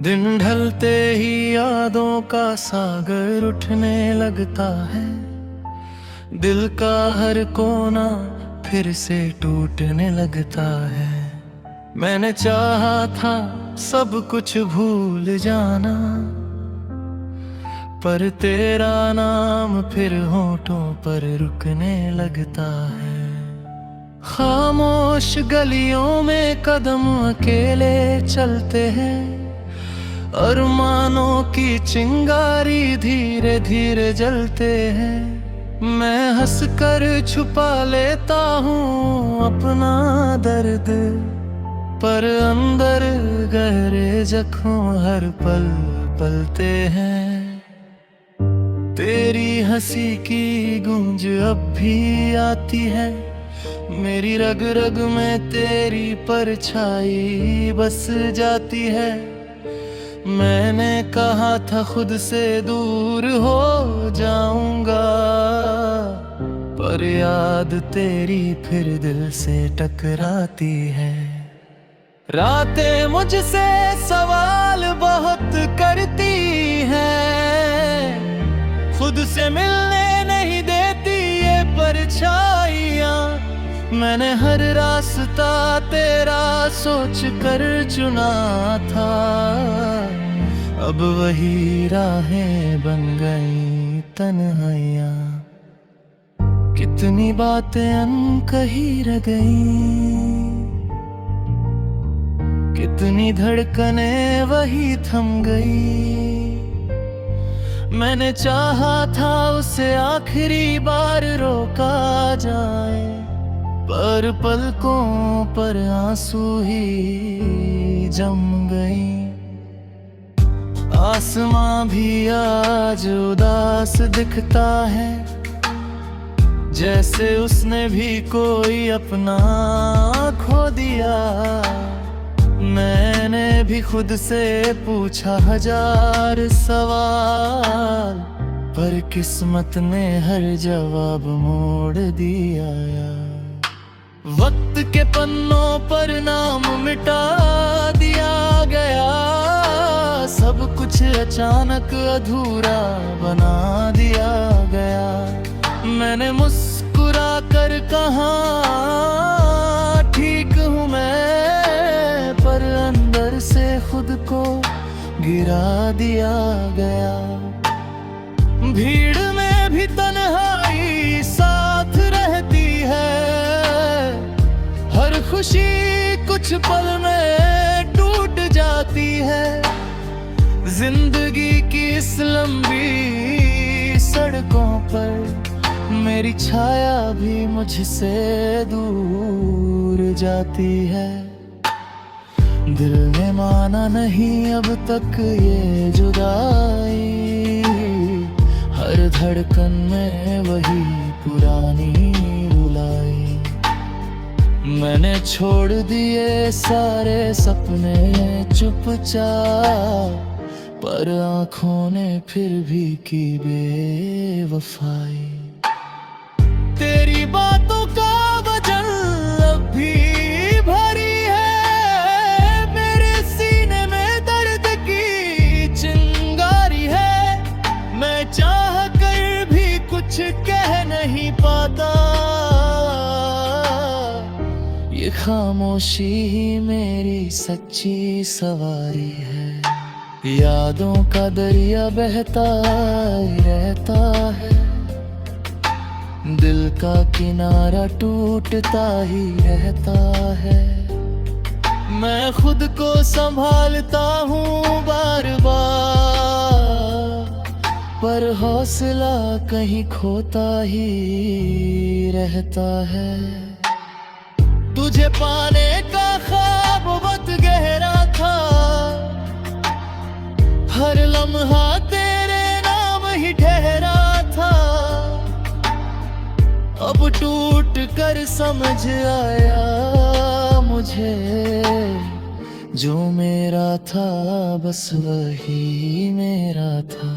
दिन ढलते ही यादों का सागर उठने लगता है। दिल का हर कोना फिर से टूटने लगता है। मैंने चाहा था सब कुछ भूल जाना, पर तेरा नाम फिर होठों पर रुकने लगता है। खामोश गलियों में कदम अकेले चलते हैं, अरमानों की चिंगारी धीरे धीरे जलते हैं। मैं हंसकर छुपा लेता हूँ अपना दर्द, पर अंदर गहरे जख्म हर पल पलते हैं। तेरी हंसी की गूंज अब भी आती है, मेरी रग रग में तेरी परछाई बस जाती है। मैंने कहा था खुद से दूर हो जाऊंगा, पर याद तेरी फिर दिल से टकराती है। रातें मुझसे सवाल बहुत करती हैं, खुद से मिलने नहीं देती ये परछाइयाँ। मैंने हर रास्ता तेरा सोच कर चुना था, अब वही राहें बन गई तन्हाइयाँ। कितनी बातें अनकही रह गईं, कितनी धड़कनें वही थम गई। मैंने चाहा था उसे आखिरी बार रोका जाए, पर पलकों पर आंसू ही जम गई। आसमां भी आज उदास दिखता है, जैसे उसने भी कोई अपना खो दिया। मैंने भी खुद से पूछा हजार सवाल, पर किस्मत ने हर जवाब मोड़ दिया। वक्त के पन्नों पर नाम मिटा दिया गया, सब कुछ अचानक अधूरा बना दिया गया। मैंने मुस्कुरा कर कहा ठीक हूँ मैं, पर अंदर से खुद को गिरा दिया गया। भीड़ में भी तन्हाई साथ रहती है, हर खुशी कुछ पल में टूट जाती है। जिंदगी की इस लंबी सड़कों पर मेरी छाया भी मुझसे दूर जाती है। दिल ने माना नहीं अब तक ये जुदाई, हर धड़कन में वही पुरानी रुलाई। मैंने छोड़ दिए सारे सपने चुपचाप, पर आँखों ने फिर भी की बेवफाई। तेरी बातों का वजन अब भी भरी है, मेरे सीने में दर्द की चिंगारी है। मैं चाह कर भी कुछ कह नहीं पाता, ये खामोशी ही मेरी सच्ची सवारी है। यादों का दरिया बहता रहता है, दिल का किनारा टूटता ही रहता है। मैं खुद को संभालता हूँ बार बार, पर हौसला कहीं खोता ही रहता है। तुझे पाने का ख्वाब बहुत गहरा था, हर लम्हा तेरे नाम ही ठहरा था। अब टूट कर समझ आया मुझे, जो मेरा था बस वही मेरा था।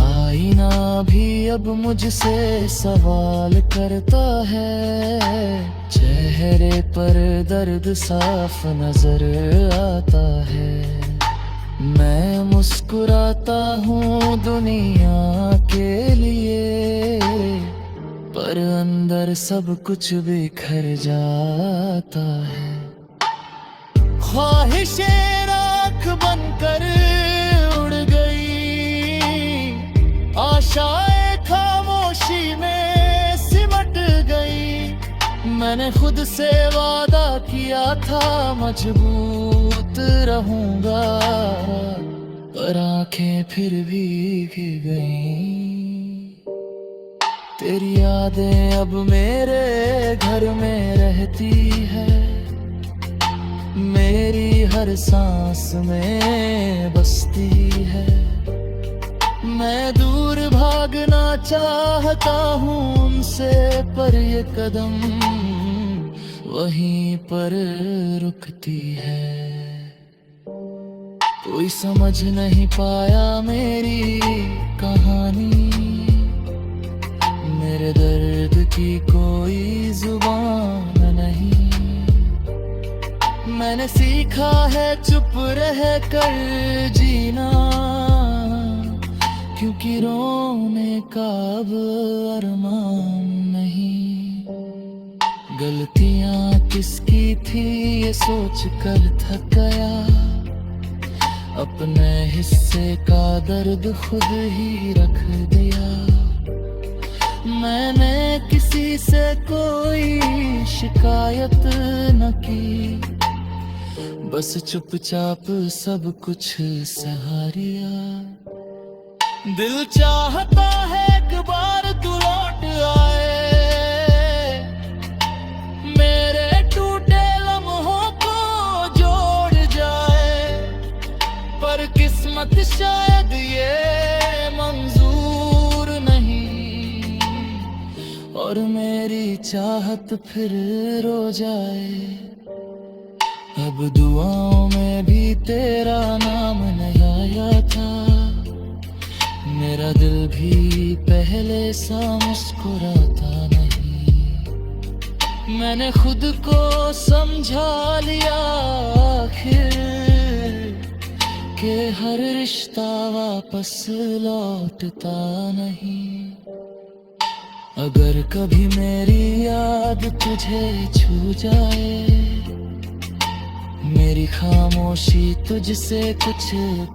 आईना भी अब मुझसे सवाल करता है, चेहरे पर दर्द साफ नजर आता है। मैं मुस्कुराता हूँ दुनिया के लिए, पर अंदर सब कुछ बिखर जाता है। ख्वाहिशें राख बनकर उड़ गई, आशाएं खामोशी में सिमट गई। मैंने खुद से वादा किया था मजबूत रहूंगा, पर आंखें फिर भी भीग गईं। तेरी यादें अब मेरे घर में रहती है, मेरी हर सांस में बसती है। मैं दूर भागना चाहता हूँ उनसे, पर ये कदम वहीं पर रुकती है। कोई समझ नहीं पाया मेरी कहानी, मेरे दर्द की कोई जुबान नहीं। मैंने सीखा है चुप रह कर जीना, क्योंकि रोने का अब अरमान नहीं। गलतियां किसकी थी ये सोच कर थक गया, अपने हिस्से का दर्द खुद ही रख दिया। मैंने किसी से कोई शिकायत न की, बस चुपचाप सब कुछ सहारिया। दिल चाहता है एक बार तू लौट आए, मेरे टूटे लम्हों को जोड़ जाए। पर किस्मत शायद ये मंजूर नहीं, और मेरी चाहत फिर रो जाए। अब दुआओं में भी तेरा नाम नहीं आया था, मेरा दिल भी पहले सा मुस्कुराता नहीं। मैंने खुद को समझा लिया आखिर, कि हर रिश्ता वापस लौटता नहीं। अगर कभी मेरी याद तुझे छू जाए, मेरी खामोशी तुझसे कुछ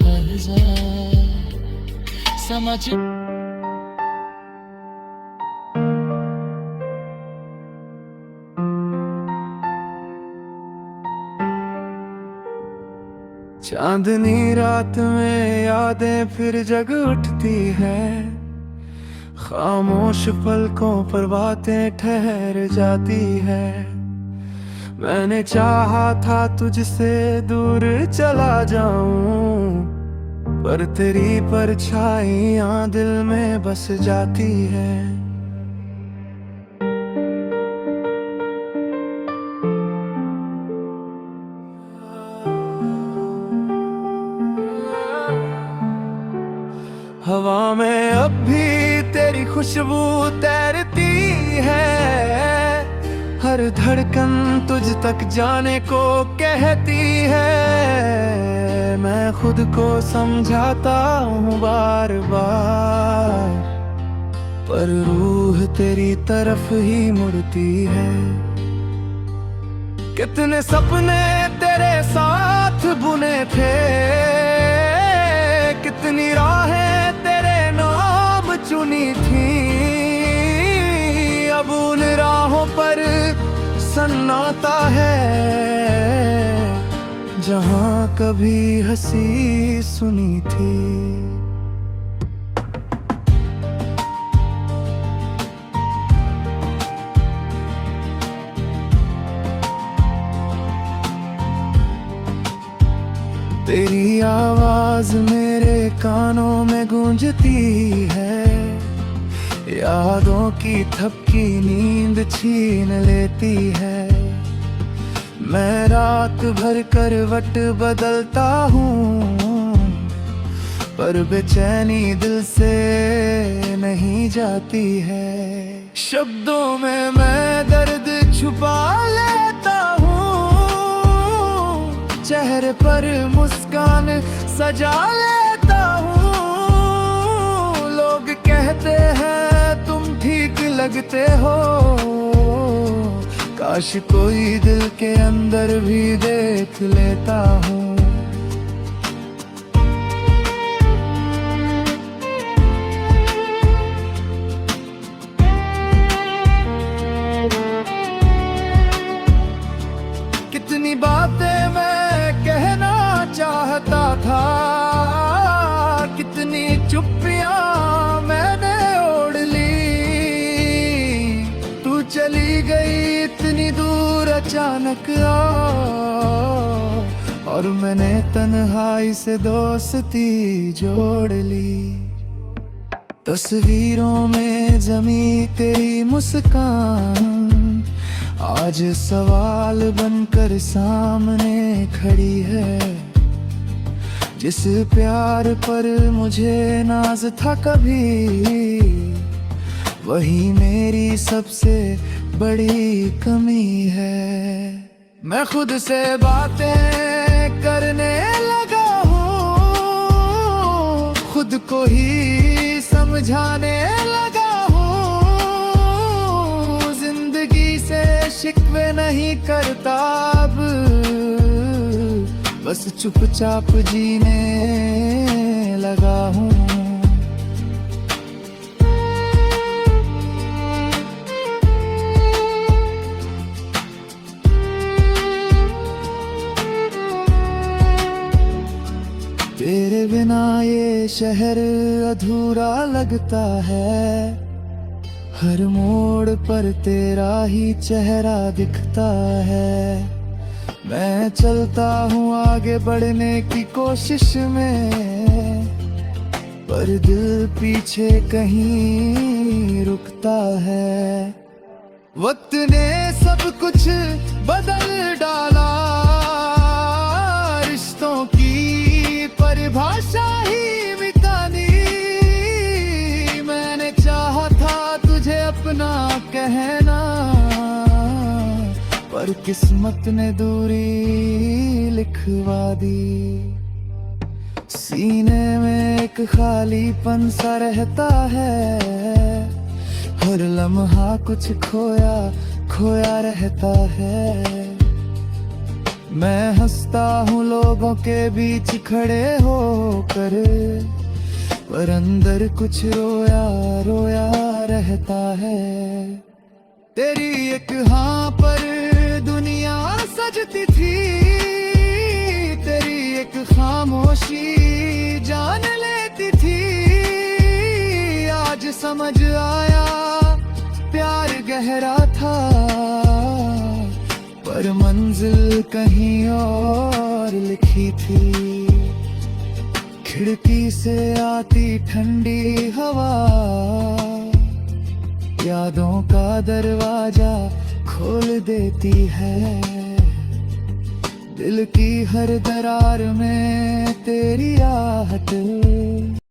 कर जाए, समझ। चांदनी रात में यादें फिर जग उठती है, खामोश पलकों पर बातें ठहर जाती है। मैंने चाहा था तुझसे दूर चला जाऊं, पर तेरी परछाइयां दिल में बस जाती है। हवा में अब भी तेरी खुशबू तैरती है, हर धड़कन तुझ तक जाने को कहती है। मैं खुद को समझाता हूँ बार बार, पर रूह तेरी तरफ ही मुड़ती है। कितने सपने तेरे साथ बुने थे, कितनी राहें तेरे नाम चुनी थी। अब उन राहों पर सन्नाटा है, जहां कभी हंसी सुनी थी। तेरी आवाज मेरे कानों में गूंजती है, यादों की थपकी नींद छीन लेती है। मैं रात भर करवट बदलता हूँ, पर बेचैनी दिल से नहीं जाती है। शब्दों में मैं दर्द छुपा लेता हूँ, चेहरे पर मुस्कान सजा लेता हूँ। लोग कहते हैं तुम ठीक लगते हो, काश कोई दिल के अंदर भी देख लेता हूँ। कितनी बातें मैं कहना चाहता था, कितनी चुप्पियां मैंने ओढ़ ली। तू चली गई इतनी दूर अचानक और मैंने तन्हाई से दोस्ती जोड़ ली। तस्वीरों में जमी तेरी मुस्कान आज सवाल बनकर सामने खड़ी है। जिस प्यार पर मुझे नाज था कभी, वही मेरी सबसे बड़ी कमी है। मैं खुद से बातें करने लगा हूँ, खुद को ही समझाने लगा हूँ। जिंदगी से शिकवे नहीं करता अब, बस चुपचाप जीने लगा हूँ। तेरे बिना ये शहर अधूरा लगता है, हर मोड़ पर तेरा ही चेहरा दिखता है। मैं चलता हूँ आगे बढ़ने की कोशिश में, पर दिल पीछे कहीं रुकता है। वक्त ने सब कुछ बदल डाला, रिश्तों की परिभाषा ही मिटा दी। मैंने चाहा था तुझे अपना कहना, पर किस्मत ने दूरी लिखवा दी। सीने में एक खालीपन सा रहता है, हर लम्हा कुछ खोया खोया रहता है। मैं हंसता हूँ लोगों के बीच खड़े होकर, पर अंदर कुछ रोया रोया रहता है। तेरी एक हाँ पर दुनिया सजती थी, तेरी एक खामोशी जान लेती थी। आज समझ आया प्यार गहरा था, पर मंजिल कहीं और लिखी थी। खिड़की से आती ठंडी हवा यादों का दरवाजा खोल देती है। दिल की हर दरार में तेरी आहट